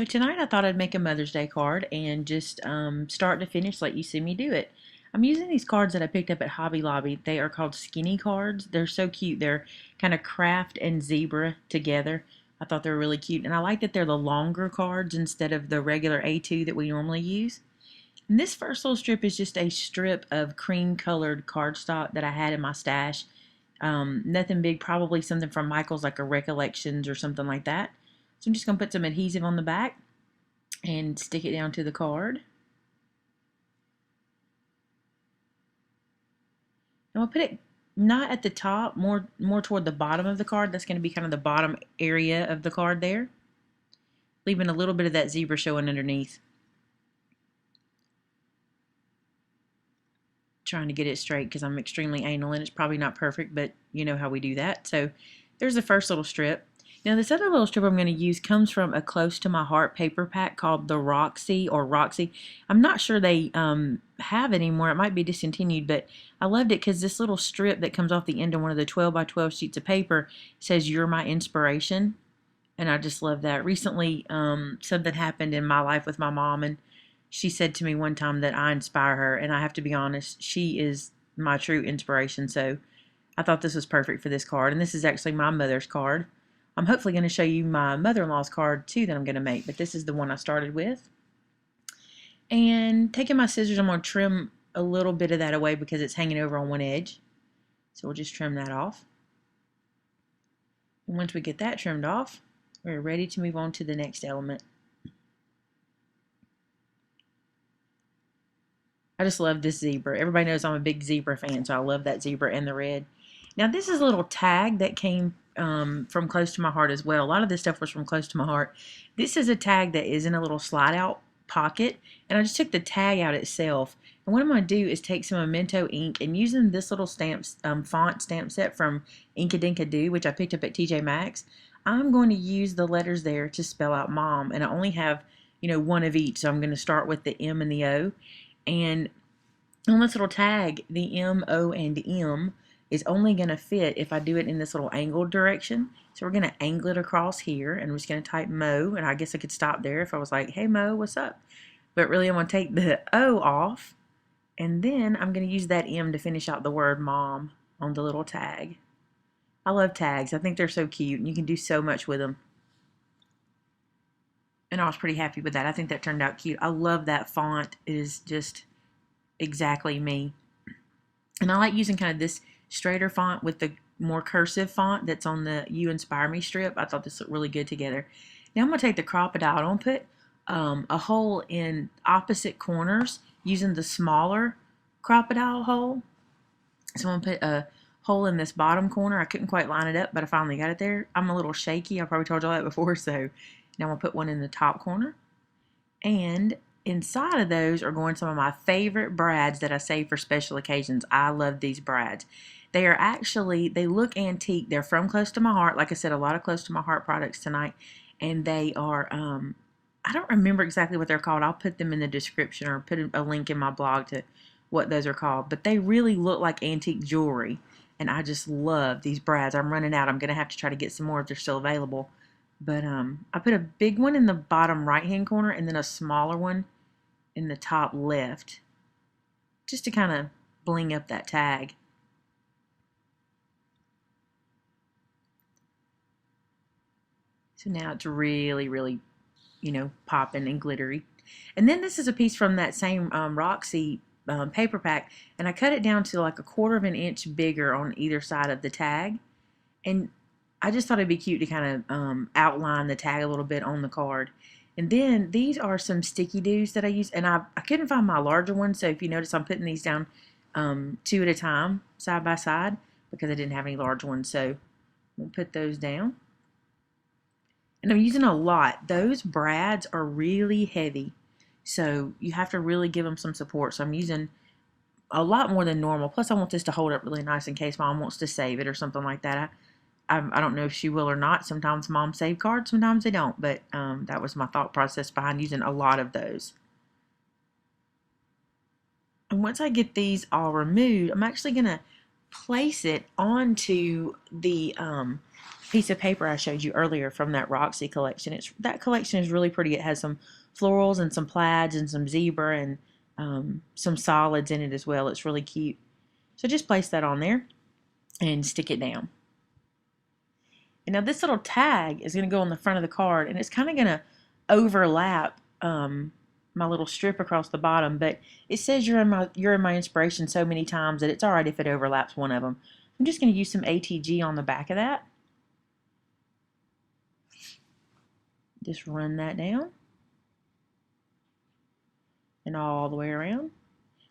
So tonight I thought I'd make a Mother's Day card and just start to finish let you see me do it. I'm using these cards that I picked up at Hobby Lobby. They are called skinny cards. They're so cute. They're kind of craft and zebra together. I thought they were really cute. And I like that they're the longer cards instead of the regular A2 that we normally use. And this first little strip is just a strip of cream colored cardstock that I had in my stash. Nothing big, probably something from Michael's, like a Recollections or something like that. So I'm just going to put some adhesive on the back and stick it down to the card. And we'll put it not at the top, more toward the bottom of the card. That's going to be kind of the bottom area of the card there, leaving a little bit of that zebra showing underneath. Trying to get it straight because I'm extremely anal and it's probably not perfect, but you know how we do that. So there's the first little strip. Now this other little strip I'm going to use comes from a Close to My Heart paper pack called the Roxy or Roxy. I'm not sure they have it anymore. It might be discontinued, but I loved it because this little strip that comes off the end of one of the 12 by 12 sheets of paper says "You're my inspiration," and I just love that. Recently, something happened in my life with my mom, and she said to me one time that I inspire her, and I have to be honest, she is my true inspiration. So I thought this was perfect for this card, and this is actually my mother's card. I'm hopefully going to show you my mother-in-law's card too that I'm going to make, but this is the one I started with. And taking my scissors, I'm going to trim a little bit of that away because it's hanging over on one edge. So we'll just trim that off. And once we get that trimmed off, we're ready to move on to the next element. I just love this zebra. Everybody knows I'm a big zebra fan, so I love that zebra and the red. Now this is a little tag that came from Close to My Heart as well. A lot of this stuff was from Close to My Heart. This is a tag that is in a little slide out pocket, and I just took the tag out itself. And what I'm going to do is take some Memento ink and using this little font stamp set from Inkadinka which I picked up at TJ Maxx, I'm going to use the letters there to spell out mom. And I only have, one of each, so I'm going to start with the M and the O. And on this little tag, the M, O, and M is only going to fit if I do it in this little angled direction. So we're going to angle it across here, and we're just going to type Mo, and I guess I could stop there if I was like, hey Mo, what's up? But really I'm going to take the O off, and then I'm going to use that M to finish out the word mom on the little tag. I love tags. I think they're so cute, and you can do so much with them. And I was pretty happy with that. I think that turned out cute. I love that font. It is just exactly me. And I like using kind of this straighter font with the more cursive font that's on the You Inspire Me strip. I thought this looked really good together. Now I'm going to take the Crop-A-Dile. I'm going to put a hole in opposite corners using the smaller Crop-A-Dile hole. So I'm going to put a hole in this bottom corner. I couldn't quite line it up, but I finally got it there. I'm a little shaky. I probably told you all that before, so now I'm going to put one in the top corner. And inside of those are going some of my favorite brads that I save for special occasions. I love these brads. They are actually, they look antique. They're from Close to My Heart. Like I said, a lot of Close to My Heart products tonight. And they are, I don't remember exactly what they're called. I'll put them in the description or put a link in my blog to what those are called. But they really look like antique jewelry. And I just love these brads. I'm running out. I'm going to have to try to get some more if they're still available. But I put a big one in the bottom right-hand corner and then a smaller one in the top left, just to kind of bling up that tag. So now it's really, really, popping and glittery. And then this is a piece from that same Roxy paper pack, and I cut it down to like 1/4 of an inch bigger on either side of the tag. And I just thought it'd be cute to kind of outline the tag a little bit on the card. And then these are some sticky doos that I use, and I couldn't find my larger ones, so if you notice I'm putting these down 2 at a time, side by side, because I didn't have any large ones, so we'll put those down. And I'm using a lot. Those brads are really heavy, so you have to really give them some support. So I'm using a lot more than normal. Plus, I want this to hold up really nice in case Mom wants to save it or something like that. I don't know if she will or not. Sometimes Mom save cards, sometimes they don't. But that was my thought process behind using a lot of those. And once I get these all removed, I'm actually going to place it onto the piece of paper I showed you earlier from that Roxy collection. That collection is really pretty. It has some florals and some plaids and some zebra and some solids in it as well. It's really cute. So just place that on there and stick it down. And now this little tag is going to go on the front of the card, and it's kind of going to overlap my little strip across the bottom, but it says you're in my inspiration so many times that it's all right if it overlaps one of them. I'm just going to use some ATG on the back of that. Just run that down and all the way around.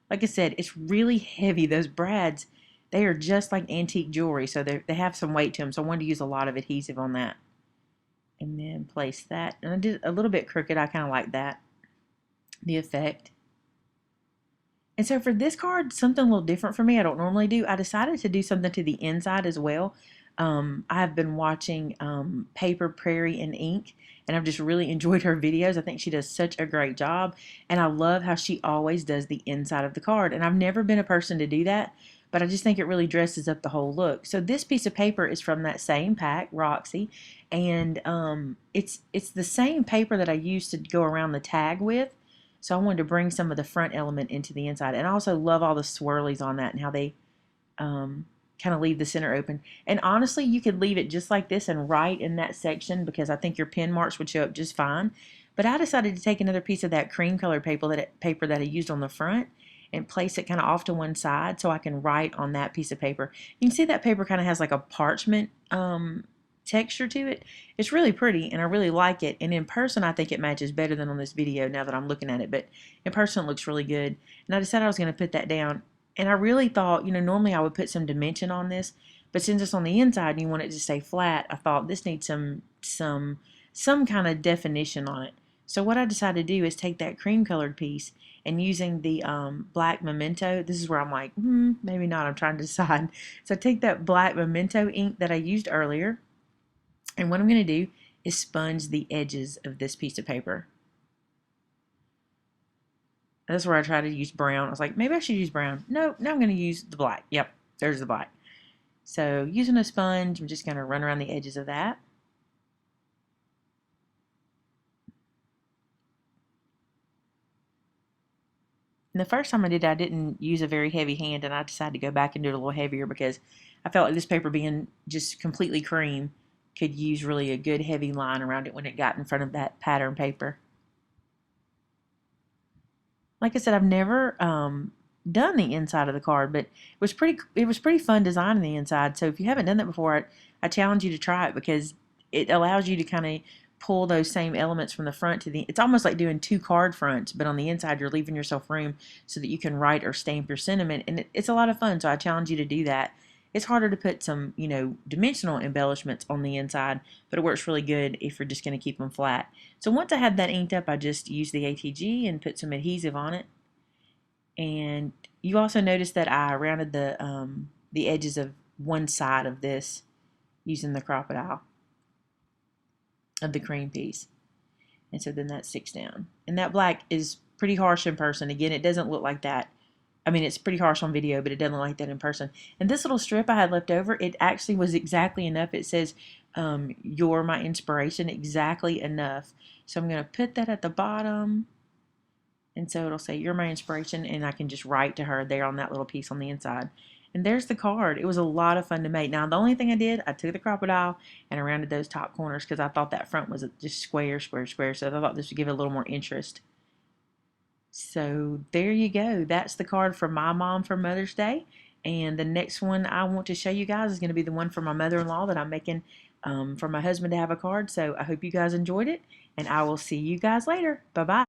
Like I said, it's really heavy. Those brads, they are just like antique jewelry, so they have some weight to them, so I wanted to use a lot of adhesive on that. And then place that. And I did a little bit crooked. I kind of like that, the effect. And so for this card, something a little different for me, I don't normally do. I decided to do something to the inside as well. I've been watching Paper Prairie and Ink, and I've just really enjoyed her videos. I think she does such a great job, and I love how she always does the inside of the card. And I've never been a person to do that, but I just think it really dresses up the whole look. So this piece of paper is from that same pack, Roxy, and it's the same paper that I used to go around the tag with. So I wanted to bring some of the front element into the inside, and I also love all the swirlies on that and how they kind of leave the center open. And honestly, you could leave it just like this and write in that section because I think your pen marks would show up just fine. But I decided to take another piece of that cream colored paper that I used on the front and place it kind of off to one side so I can write on that piece of paper. You can see that paper kind of has like a parchment texture to it. It's really pretty and I really like it. And in person, I think it matches better than on this video now that I'm looking at it. But in person, it looks really good. And I decided I was going to put that down. And I really thought, normally I would put some dimension on this, but since it's on the inside and you want it to stay flat, I thought this needs some kind of definition on it. So what I decided to do is take that cream colored piece and using the black memento, this is where I'm like, maybe not, I'm trying to decide. So I take that black memento ink that I used earlier, and what I'm going to do is sponge the edges of this piece of paper. That's where I tried to use brown. I was like, maybe I should use brown. No, now I'm going to use the black. Yep, there's the black. So using a sponge, I'm just going to run around the edges of that. And the first time I did it, I didn't use a very heavy hand, and I decided to go back and do it a little heavier because I felt like this paper being just completely cream could use really a good heavy line around it when it got in front of that pattern paper. Like I said, I've never done the inside of the card, but it was pretty fun designing the inside. So if you haven't done that before, I challenge you to try it because it allows you to kind of pull those same elements from the front to the. It's almost like doing two card fronts, but on the inside you're leaving yourself room so that you can write or stamp your sentiment, and it's a lot of fun. So I challenge you to do that. It's harder to put some, dimensional embellishments on the inside, but it works really good if you're just going to keep them flat. So once I had that inked up, I just used the ATG and put some adhesive on it. And you also notice that I rounded the edges of one side of this using the crocodile of the cream piece. And so then that sticks down. And that black is pretty harsh in person. Again, it doesn't look like that. I mean, it's pretty harsh on video, but it doesn't look like that in person. And this little strip I had left over, it actually was exactly enough. It says, you're my inspiration, exactly enough. So I'm going to put that at the bottom. And so it'll say, you're my inspiration, and I can just write to her there on that little piece on the inside. And there's the card. It was a lot of fun to make. Now, the only thing I did, I took the crocodile and I rounded those top corners because I thought that front was just square, square, square. So I thought this would give it a little more interest. So there you go. That's the card for my mom for Mother's Day. And the next one I want to show you guys is going to be the one for my mother-in-law that I'm making for my husband to have a card. So I hope you guys enjoyed it, and I will see you guys later. Bye-bye.